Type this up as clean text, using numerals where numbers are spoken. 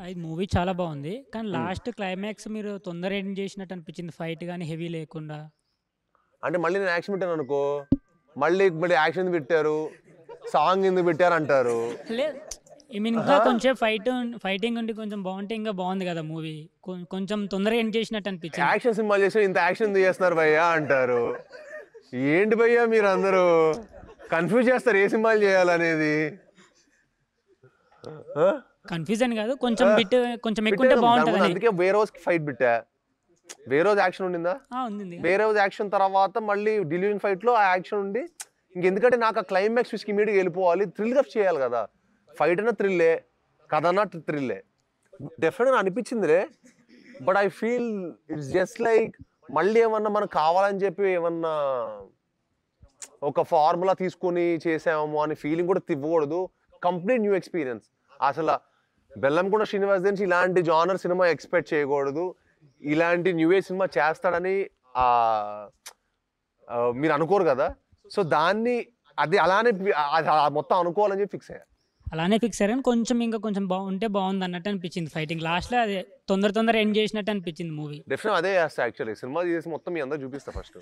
ఈ మూవీ చాలా బావుంది. కానీ లాస్ట్ క్లైమాక్స్ మీరు తొందర ఎండ్ చేసినట్టు అనిపించింది. ఫైట్ గాని హెవీ లేకుండా. అంటే మళ్ళీ నేను యాక్షన్ పెట్టాననుకో, మళ్ళీ యాక్షన్ ఎందుకు పెట్టారు? సాంగ్ ఎందుకు పెట్టారంటారు. లేదు. ఐ మీన్ ఇంకా కొంచెం ఫైటింగ్ ఉండి కొంచెం బావుంటే ఇంకా బావుంది కదా మూవీ. కొంచెం తొందరగా ఎండ్ చేసినట్టు అనిపించింది. యాక్షన్ సినిమాలు చేసి ఇంత యాక్షన్ ఎందుకు చేస్తున్నారు భయ్యా అంటారు. ఏంటి భయ్యా మీరందరూ కన్‌ఫ్యూజ్ చేస్తారు ఏ సినిమాలు చేయాలనేది. ఆ! కన్‌ఫ్యూజన్ కాదు. కొంచెం కొంచెం ఎక్కువ ఉంటే పెట్టేద్దాం. దాని ముందు బావుంటదని. అందుకే వేరోజ్‌కి ఫైట్ పెట్టా. వేరోజ్ యాక్షన్ ఉండిందా? ఉంది. వేరోజ్ యాక్షన్ తర్వాత మళ్ళీ డిలీషన్ ఫైట్‌లో ఆ యాక్షన్ ఉండి ఇంకెందుకంటే నాకు ఆ క్లైమాక్స్ ట్విస్ట్‌కి ఇమ్మీడియేట్‌గా వెళ్ళిపోవాలి. థ్రిల్‌గా చేయాలి కదా! ఫైట్ అన్నా థ్రిల్లే, కథ అన్నా థ్రిల్లే. డెఫినెట్‌గా అనిపించిందిరే. But I feel it's just like మళ్ళీ ఏమన్నా మనకు కావాలని చెప్పి ఏమన్నా ఒక ఫార్ములా తీసుకొని చేసామో అనే ఫీలింగ్ కూడా ఇవ్వకూడదు. Complete new experience. అసల బెల్లంకొండ శ్రీనివాస్ నుంచి ఇలాంటి జానర్ సినిమా ఎక్స్‌పెక్ట్ చేయకూడదు. ఇలాంటి న్యూ ఏజ్ సినిమా చేస్తాడని మీరు అనుకోరు కదా! సో దాన్ని అది అలానే అది మొత్తం అనుకోవాలని చెప్పి ఫిక్స్ అయ్యా. అలానే ఫిక్స్ అయ్యారు. కానీ కొంచెం ఇంకా కొంచెం బాగుంటే బావుందన్నట్టు అనిపించింది ఫైటింగ్. లాస్ట్‌లో అది తొందర ఎండ్ చేసినట్టు అనిపించింది మూవీ. డెఫినెట్‌గా అదే చేస్తా యాక్చువల్లీ. సినిమా చేసి మొత్తం మీ అందరికి చూపిస్తా ఫస్ట్.